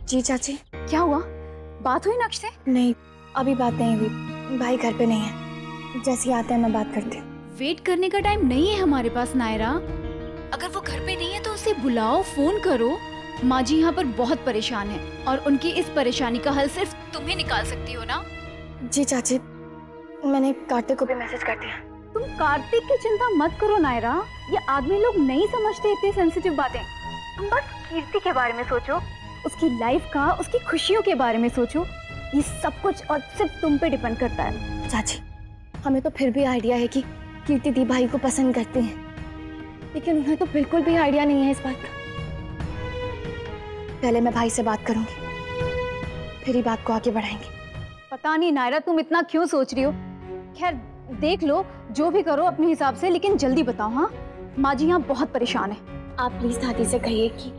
जी चाची। क्या हुआ? बात हुई नक्श से? नहीं, अभी बात नहीं हुई। भाई घर पे नहीं है, जैसे ही आते हैं मैं बात करती हूँ। वेट करने का टाइम नहीं है हमारे पास नायरा। अगर वो घर पे नहीं है तो उसे बुलाओ, फोन करो। माँ जी यहाँ पर बहुत परेशान है और उनकी इस परेशानी का हल सिर्फ तुम ही निकाल सकती हो ना। जी चाची, मैंने कार्तिक को भी मैसेज कर दिया। तुम कार्तिक की चिंता मत करो नायरा, ये आदमी लोग नहीं समझते इतनी सेंसिटिव बातें। तुम बस कीर्ति के बारे में सोचो, उसकी लाइफ का, उसकी खुशियों के बारे में सोचो। ये सब कुछ और सिर्फ तुम पे डिपेंड करता है। चाची, हमें तो फिर भी आइडिया है कि कीर्ति दी भाई को पसंद करती है, लेकिन उन्हें तो बिल्कुल भी आइडिया नहीं है इस बात का। पहले मैं भाई से बात करूंगी, फिर ही बात को आगे बढ़ाएंगे। पता नहीं नायरा तुम इतना क्यों सोच रही हो। खैर देख लो, जो भी करो अपने हिसाब से, लेकिन जल्दी बताओ। हाँ, माँ जी यहाँ बहुत परेशान है। आप प्लीज दादी से कहिए कि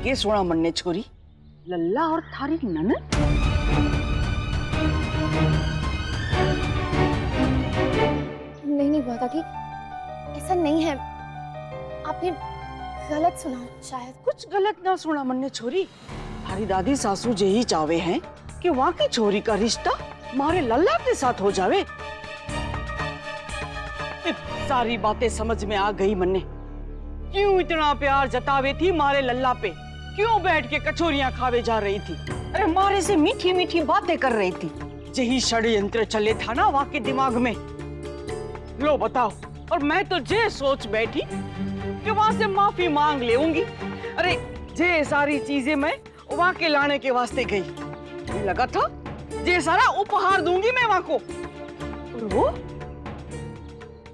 के सोना मन्ने छोरी लल्ला और थारी ननद। नहीं बुआ दादी, ऐसा नहीं है, आपने गलत सुना शायद। कुछ गलत ना सुना मन्ने छोरी। थारी दादी सासू जे ही चावे हैं कि वहाँ की छोरी का रिश्ता मारे लल्ला के साथ हो जावे। सारी बातें समझ में आ गई मन्ने। क्यों इतना प्यार जतावे थी मारे लल्ला पे, क्यों बैठ के कचौरियां खावे जा रही थी, अरे मारे से मीठी मीठी बातें कर रही थी। यही षड्यंत्र चले था ना वहाँ के दिमाग में। लो बताओ, और मैं तो जे सोच बैठी कि वहाँ से माफी मांग लेऊंगी। अरे जे सारी चीजें मैं वहाँ के लाने के वास्ते गई, लगा था जे सारा उपहार दूंगी मैं वहाँ को। और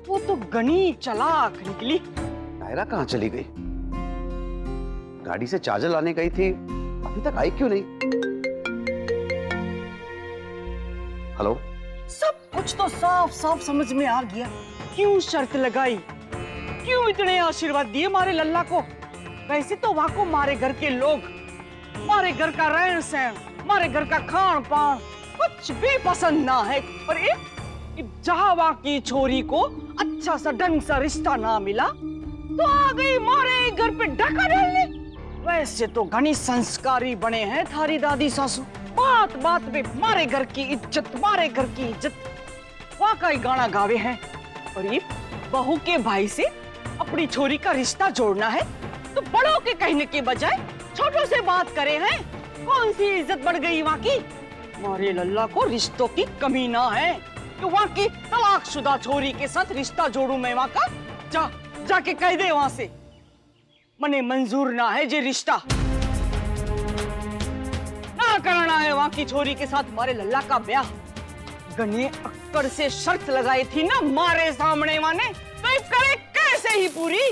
वो तो गनी चालाक निकली। नायरा कहाँ चली गई? गाड़ी से चार्जर लाने गई थी, अभी तक आई क्यों नहीं? हेलो? सब कुछ तो साफ साफ समझ में आ गया। क्यों शर्त लगाई, क्यों इतने आशीर्वाद दिए मारे लल्ला को। वैसे तो वहाँ को मारे घर के लोग, मारे घर का रहन सहन, मारे घर का खान पान कुछ भी पसंद ना है। पर जहाँ वहाँ की छोरी को अच्छा सा ढंग सा रिश्ता ना मिला तो आ गई मारे घर पे डका डालने। वैसे तो घनी संस्कारी बने हैं थारी दादी सासू, बात बात पे मारे घर की इज्जत, मारे घर की इज्जत वाकई गाना गावे हैं। और ये बहू के भाई से अपनी छोरी का रिश्ता जोड़ना है तो बड़ों के कहने के बजाय छोटों से बात करे हैं। कौन सी इज्जत बढ़ गई वहाँ की। मारे लल्ला को रिश्तों की कमी ना है तो वहाँ की तलाकशुदा छोरी के साथ रिश्ता जोड़ू मैं वहाँ का। जाके कह दे वहाँ से मने मंजूर ना है जे रिश्ता, ना करना है वहाँ की छोरी के साथ मारे लल्ला का ब्याह। गने अक्कड़ से शर्त लगाई थी ना मारे सामने माने, तो ये करे कैसे ही पूरी।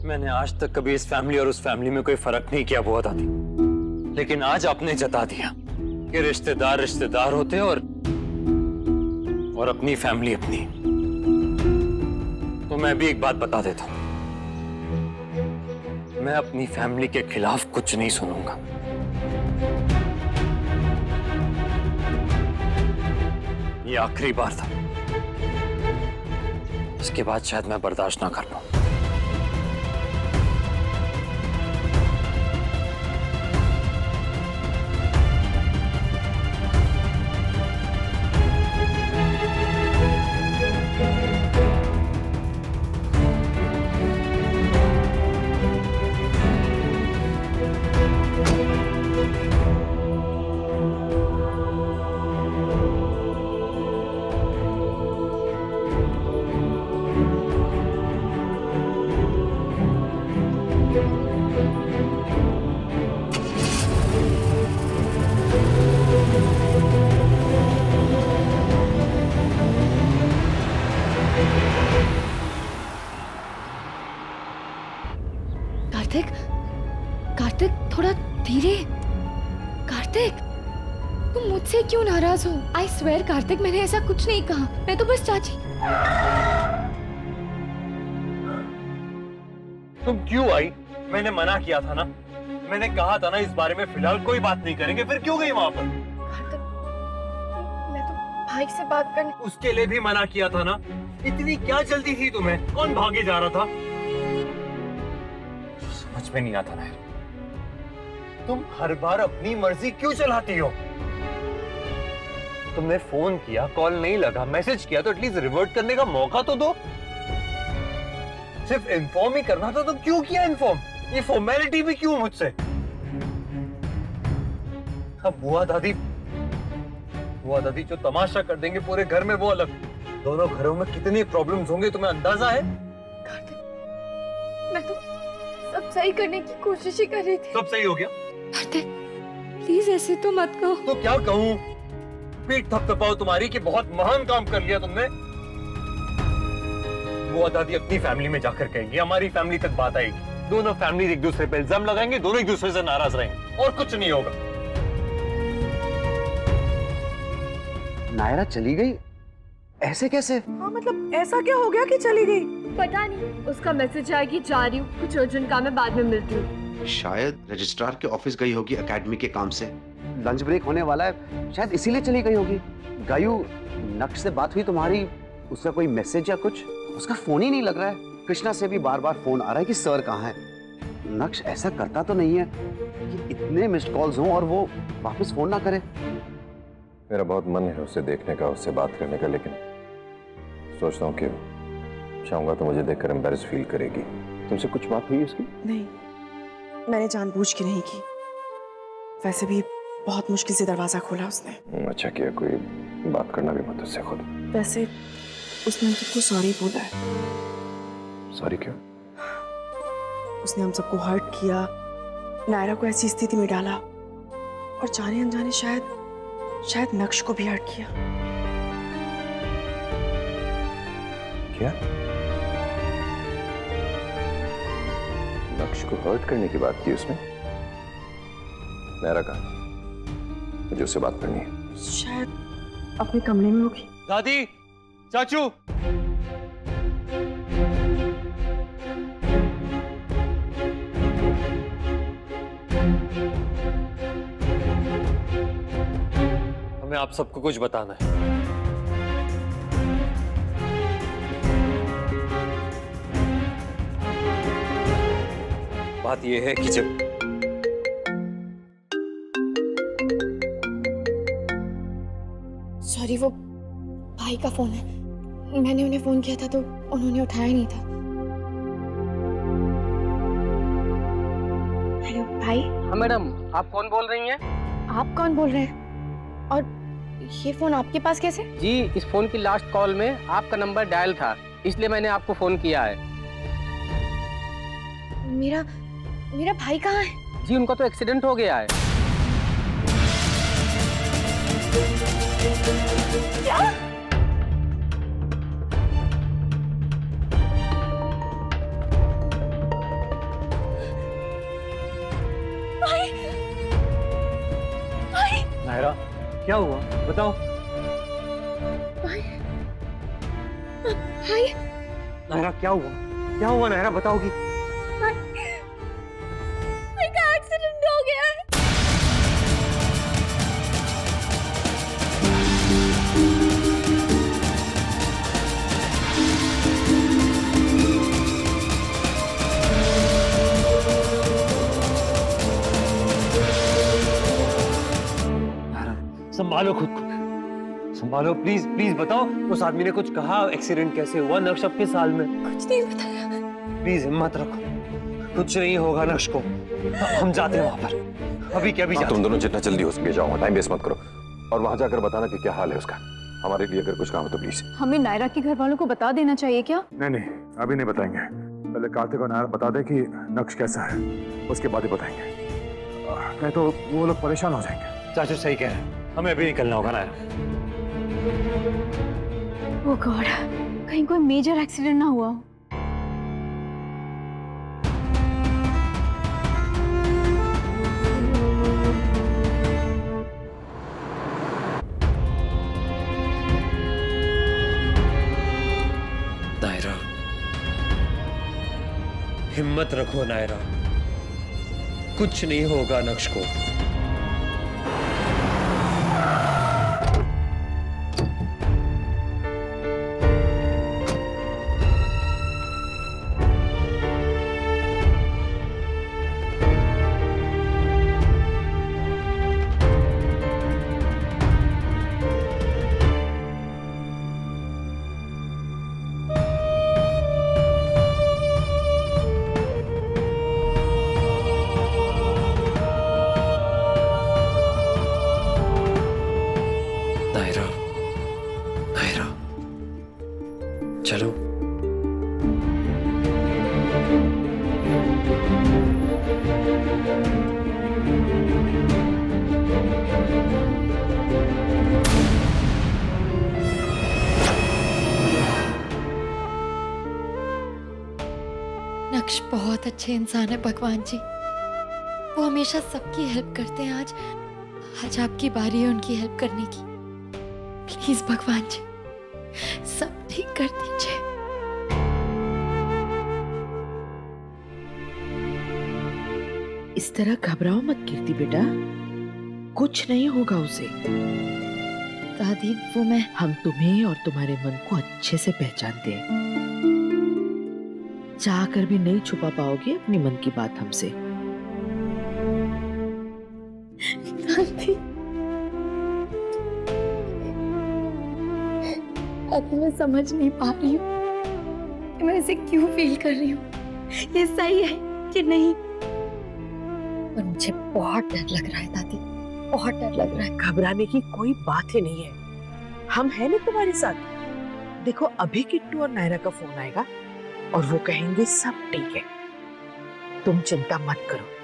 मैंने आज तक कभी इस फैमिली और उस फैमिली में कोई फर्क नहीं किया बुआ दादी, लेकिन आज आपने जता दिया कि रिश्तेदार रिश्तेदार होते हैं और अपनी फैमिली अपनी। तो मैं भी एक बात बता देता हूं, मैं अपनी फैमिली के खिलाफ कुछ नहीं सुनूंगा। ये आखिरी बार था, इसके बाद शायद मैं बर्दाश्त ना कर पाऊं। कार्तिक, कार्तिक थोड़ा धीरे। कार्तिक, तुम मुझसे क्यों नाराज हो? आई स्वेयर कार्तिक, मैंने ऐसा कुछ नहीं कहा, मैं तो बस चाची। तुम क्यों आई? मैंने मना किया था ना, मैंने कहा था ना इस बारे में फिलहाल कोई बात नहीं करेंगे, फिर क्यों गई वहां पर? कार्तिक, मैं तो भाई से बात करने। उसके लिए भी मना किया था ना, इतनी क्या जल्दी थी तुम्हें? कौन भागे जा रहा था? समझ में नहीं आता ना, तुम हर बार अपनी मर्जी क्यों चलाती हो? तुमने फोन किया, कॉल नहीं लगा, मैसेज किया तो एटलीस्ट रिवर्ट करने का मौका तो दो। सिर्फ इन्फॉर्म ही करना था तो क्यों किया इन्फॉर्म? ये फॉर्मेलिटी भी क्यों मुझसे? अब बुआ दादी जो तमाशा कर देंगे पूरे घर में वो अलग। दोनों घरों में कितनी प्रॉब्लम्स होंगे तुम्हें अंदाजा है? कार्तिक, मैं तो सब सही करने की कोशिश ही कर रही थी। सब सही हो गया? कार्तिक, प्लीज ऐसे तो मत कहो। तो क्या कहूं? पीठ थपथपाओ तुम्हारी कि बहुत महान काम कर लिया तुमने। बुआ दादी अपनी फैमिली में जाकर कहेंगी, हमारी फैमिली तक बात आएगी, दोनों फैमिली एक दूसरे पे इल्जाम लगाएंगे, दोनों एक दूसरे से नाराज रहेंगे और कुछ नहीं होगा। नायरा चली गई? ऐसे कैसे? हाँ मतलब ऐसा क्या हो गया कि चली गई? पता नहीं, उसका मैसेज आया कि जा रही हूँ, कुछ अर्जेंट काम है, बाद में मिलती हूँ। शायद रजिस्ट्रार के ऑफिस गई होगी एकेडमी के काम से। लंच ब्रेक होने वाला है, शायद इसीलिए चली गई होगी। गायू, नक्श से बात हुई तुम्हारी? उसका कोई मैसेज या कुछ? उसका फोन ही नहीं लग रहा है। कृष्णा से भी बार बार फोन आ रहा है कि सर कहाँ है। नक्श ऐसा करता तो नहीं है कि इतने मिस्ड कॉल्स हों और वो वापस फोन ना करे। मेरा बहुत मन है उसे देखने का, उससे बात करने का, लेकिन सोचता हूँ कि चाहूंगा तो मुझे देखकर एम्बैरेस फील करेगी। तुमसे कुछ बात हुई उसकी? नहीं, मैंने जानबूझ के नहीं की। वैसे भी बहुत मुश्किल से दरवाजा खोला उसने। अच्छा किया, कोई बात करना भी मत उससे खुद। वैसे उसने हमको सॉरी बोला है। सॉरी क्यों? उसने हम सबको हर्ट किया, नायरा को ऐसी स्थिति में डाला और जाने अनजाने शायद नक्श को भी हर्ट किया। क्या? नक्श को हर्ट करने की बात की उसने? नायरा कहाँ? मुझे उससे बात करनी है। शायद अपने कमरे में होगी। दादी, चाचू, हमें आप सबको कुछ बताना है। बात यह है कि जब सॉरी, वो भाई का फोन है। मैंने उन्हें फोन किया था तो उन्होंने उठाया नहीं था। हेलो भाई। हाँ मैडम, आप कौन बोल रही हैं? आप कौन बोल रहे हैं? और ये फोन आपके पास कैसे? जी, इस फोन की लास्ट कॉल में आपका नंबर डायल था, इसलिए मैंने आपको फोन किया है। मेरा भाई कहाँ है? जी, उनका तो एक्सीडेंट हो गया है। क्या? भाई, भाई, नायरा, क्या हुआ? बताओ। भाई, भाई, नायरा क्या हुआ? क्या हुआ नायरा, बताओगी? भाई का एक्सीडेंट हो गया है। संभालो खुद को, संभालो प्लीज, प्लीज बताओ। उस आदमी ने कुछ कहा? एक्सीडेंट कैसे हुआ? नक्श किस हाल में? कुछ नहीं बताया। प्लीज हिम्मत रखो, कुछ नहीं होगा नक्श को। हम जाते हैं वहां पर, अभी क्या भी जाते। तुम दोनों जितना जल्दी हो सके जाओ, टाइम वेस्ट मत करो, और वहां जाकर बताना कि क्या हाल है उसका। हमारे लिए अगर कुछ काम हो तो प्लीज। हमें नायरा के घर वालों को बता देना चाहिए क्या? नहीं, अभी नहीं बताएंगे। पहले कार्तिक और नायरा बता दे कि नक्श कैसा है, उसके बाद ही बताएंगे, नहीं तो वो लोग परेशान हो जाएंगे। चाचू सही कह रहे हैं, हमें अभी निकलना होगा नायरा। ओह गॉड, कहीं कोई मेजर एक्सीडेंट ना हुआ हो। हिम्मत रखो नायरा, कुछ नहीं होगा नक्श को। चलो। नक्श बहुत अच्छे इंसान है भगवान जी। वो हमेशा सबकी हेल्प करते हैं। आज आपकी बारी है उनकी हेल्प करने की। प्लीज भगवान जी सब ठीक कर दीजिए। इस तरह घबराओ मत कीर्ति बेटा, कुछ नहीं होगा उसे। दादी वो हम तुम्हें और तुम्हारे मन को अच्छे से पहचानते हैं। चाहकर भी नहीं छुपा पाओगे अपनी मन की बात हमसे। दादी अभी मैं समझ नहीं पा रही हूँ कि मैं इसे क्यों फील कर रही हूँ, ये सही है कि नहीं, पर मुझे बहुत डर लग रहा है दादी, बहुत डर लग रहा है। घबराने की कोई बात ही नहीं है, हम हैं ना तुम्हारे साथ। देखो अभी किट्टू और नायरा का फोन आएगा और वो कहेंगे सब ठीक है, तुम चिंता मत करो।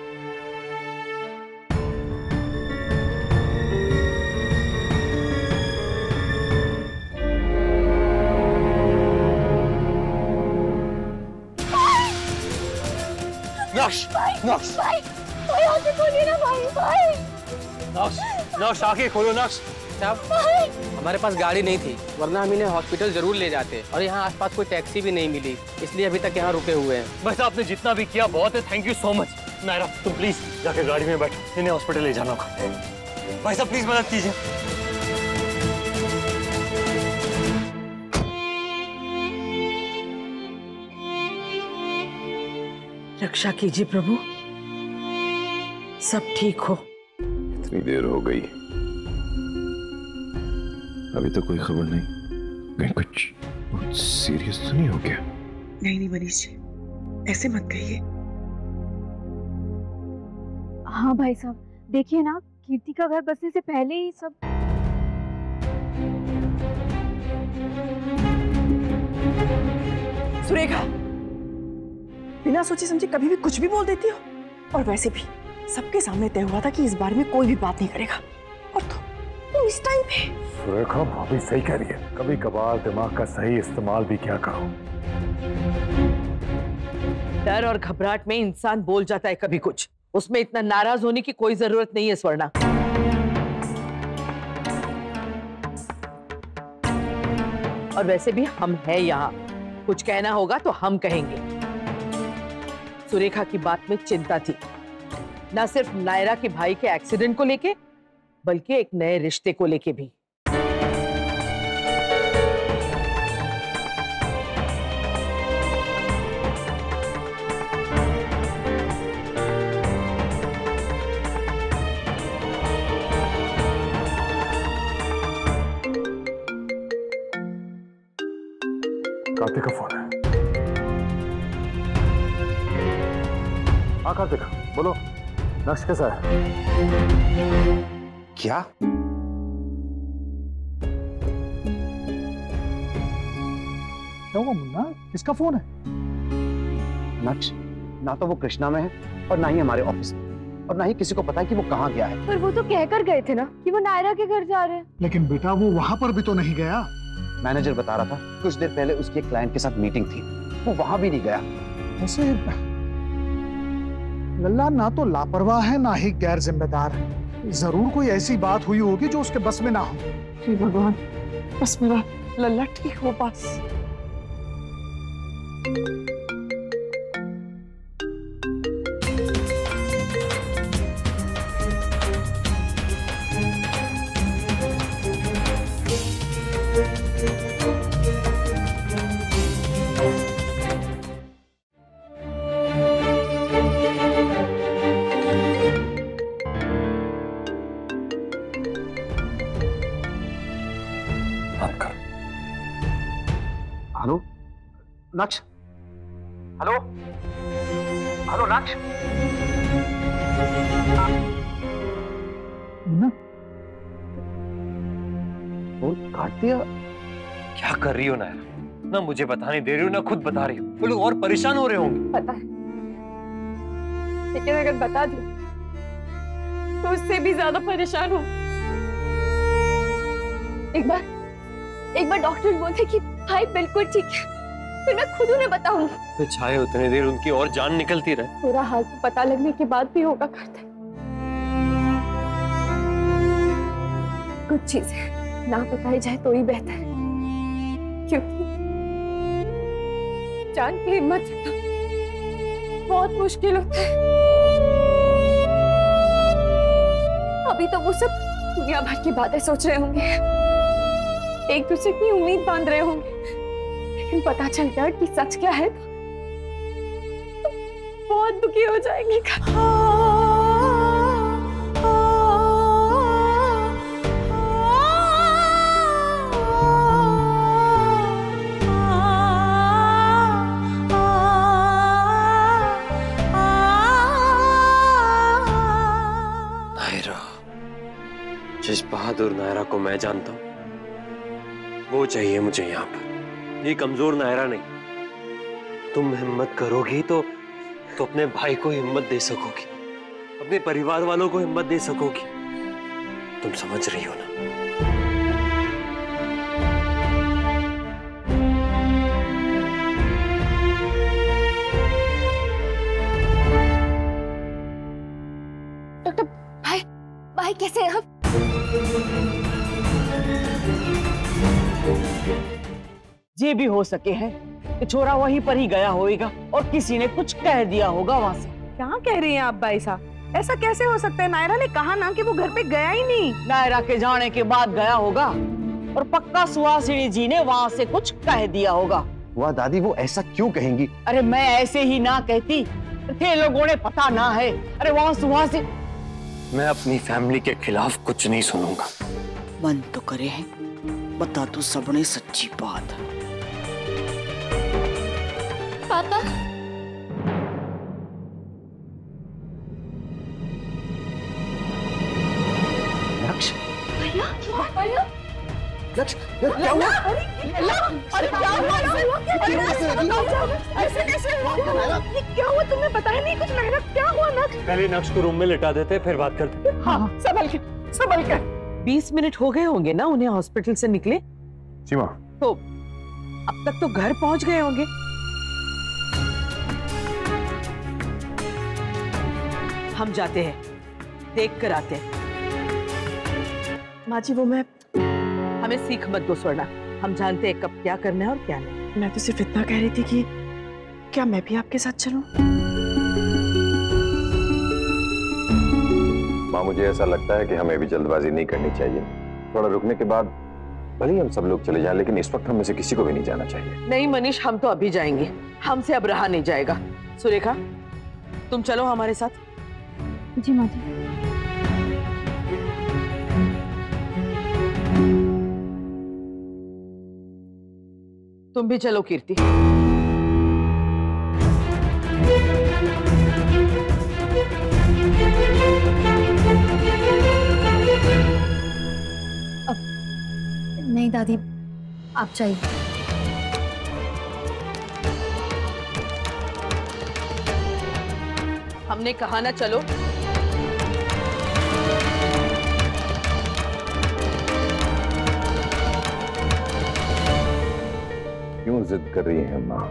नक्श, नक्श, भाई आंखें खोलिए ना भाई। नक्श आंखें खोलो नक्श। साहब हमारे पास गाड़ी नहीं थी, वरना हम इन्हें हॉस्पिटल जरूर ले जाते, और यहाँ आसपास कोई टैक्सी भी नहीं मिली, इसलिए अभी तक यहाँ रुके हुए हैं। बस आपने जितना भी किया बहुत है, thank you so much. Naira तुम प्लीज जाके गाड़ी में बैठो, इन्हें हॉस्पिटल ले जाना होगा। भाई साहब प्लीज मदद कीजिए। रक्षा कीजिए प्रभु, सब ठीक हो। इतनी देर हो गई, अभी तो कोई खबर नहीं, कहीं कुछ बहुत सीरियस तो नहीं हो गया? नहीं मनीष जी, ऐसे मत कहिए। हाँ भाई साहब, देखिए ना, कीर्ति का घर बसने से पहले ही सब। सुरेखा, बिना सोचे समझे कभी भी कुछ भी बोल देती हो। और वैसे भी सबके सामने तय हुआ था कि इस बारे में कोई भी बात नहीं करेगा, और तुम इस टाइम पे। सुरेखा भाभी सही कह रही है, कभी कभार दिमाग का सही इस्तेमाल भी क्या करो। डर और घबराहट में इंसान बोल जाता है कभी कुछ, उसमें इतना नाराज होने की कोई जरूरत नहीं है स्वर्णा। और वैसे भी हम हैं यहाँ, कुछ कहना होगा तो हम कहेंगे। सुरेखा की बात में चिंता थी, न सिर्फ नायरा के भाई के एक्सीडेंट को लेके, बल्कि एक नए रिश्ते को लेके भी। कार्तिक का फोन है। हाँ कार्तिक बोलो, नक्श कैसा है? क्या? क्या हुआ मुन्ना, किसका फोन है? नक्श ना तो वो कृष्णा में है और ना ही हमारे ऑफिस में, और ना ही किसी को पता है कि वो कहाँ गया है। पर वो तो कहकर गए थे ना कि वो नायरा के घर जा रहे हैं। लेकिन बेटा वो वहां पर भी तो नहीं गया। मैनेजर बता रहा था कुछ देर पहले उसकी एक क्लाइंट के साथ मीटिंग थी, वो वहां भी नहीं गया। वैसे लल्ला ना तो लापरवाह है ना ही गैर जिम्मेदार है, जरूर कोई ऐसी बात हुई होगी जो उसके बस में ना हो। हे भगवान, बस मेरा लल्ला ठीक हो बस। नक्श, हेलो हेलो नक्श। फोन काट दिया। क्या कर रही हो नायरा? ना मुझे बताने दे रही हो ना खुद बता रही हो। वो लोग और परेशान हो रहे होंगे। पता है, लेकिन अगर बता दिया तो उससे भी ज्यादा परेशान हो। एक बार डॉक्टर बोलते कि भाई बिल्कुल ठीक है, फिर मैं खुद उन्हें बताऊंगी। तो चाहे उतनी देर उनकी और जान निकलती रहे। पूरा हाल तो पता लगने के बाद भी होगा करते। कुछ चीजें ना बताई जाए तो ही बेहतर है, क्योंकि जान की हिम्मत बहुत मुश्किल होता है। अभी तो वो सब दुनिया भर की बातें सोच रहे होंगे, एक दूसरे की उम्मीद बांध रहे होंगे, लेकिन पता चल गया कि सच क्या है तो बहुत दुखी हो जाएंगे। नायरा, जिस बहादुर नायरा को मैं जानता हूं वो चाहिए मुझे यहाँ पर। ये कमजोर नायरा नहीं। तुम हिम्मत करोगी तो अपने भाई को हिम्मत दे सकोगी, अपने परिवार वालों को हिम्मत दे सकोगी। तुम समझ रही हो ना? डॉक्टर, भाई कैसे हैं आप? ये भी हो सके है कि छोरा वहीं पर ही गया होगा और किसी ने कुछ कह दिया होगा वहां से। क्या कह रही हैं आप भाई साहब? ऐसा कैसे हो सकता है? नायरा ने कहा ना कि वो घर पे गया ही नहीं। नायरा के जाने के बाद गया होगा और पक्का सुहासिनी जी ने वहां से कुछ कह दिया होगा। वाह दादी, वो ऐसा क्यों कहेंगी? अरे मैं ऐसे ही ना कहती थे, लोगों ने पता ना है। अरे वहां सुहासिनी। मैं अपनी फैमिली के खिलाफ कुछ नहीं सुनूंगा। मन तो करे है, बता तू सबने सच्ची बात। पापा, नक्श, भैया, नक्श, क्या हुआ? अरे क्या हुआ? ऐसे कैसे हुआ? ये क्या हुआ? तुमने बताया नहीं कुछ? नायरा क्या हुआ? नक्श, पहले नक्श को रूम में लिटा देते, फिर बात करते। हाँ, संभल के। 20 मिनट हो गए होंगे ना उन्हें हॉस्पिटल से निकले। सीमा, तो अब तक तो घर पहुंच गए होंगे। हम जाते हैं, देख कर आते हैं। माँ जी वो मैं हमें सीख मत दो स्वर्णा, हम जानते हैं कब क्या करना है और क्या नहीं। तो सिर्फ इतना कह रही थी कि क्या मैं भी आपके साथ चलूं? माँ, मुझे ऐसा लगता है कि हमें भी जल्दबाजी नहीं करनी चाहिए। थोड़ा रुकने के बाद भले ही हम सब लोग चले जाएं, लेकिन इस वक्त हम में से किसी को भी नहीं जाना चाहिए। नहीं मनीष, हम तो अभी जाएंगे, हमसे अब रहा नहीं जाएगा। सुरेखा, तुम चलो हमारे साथ। जी माँ जी। तुम भी चलो कीर्ति। नहीं दादी, आप चाहिए। हमने कहा ना चलो। क्यों जिद कर रही है माँ?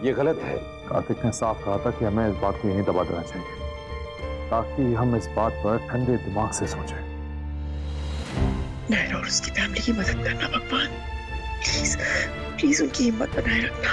ये गलत है। कार्तिक ने साफ कहा था कि हमें इस बात को यहीं दबा देना चाहिए, ताकि हम इस बात पर ठंडे दिमाग से सोचें। नायरा और उसकी फैमिली की मदद करना भगवान, प्लीज प्लीज उनकी हिम्मत बनाए रखना।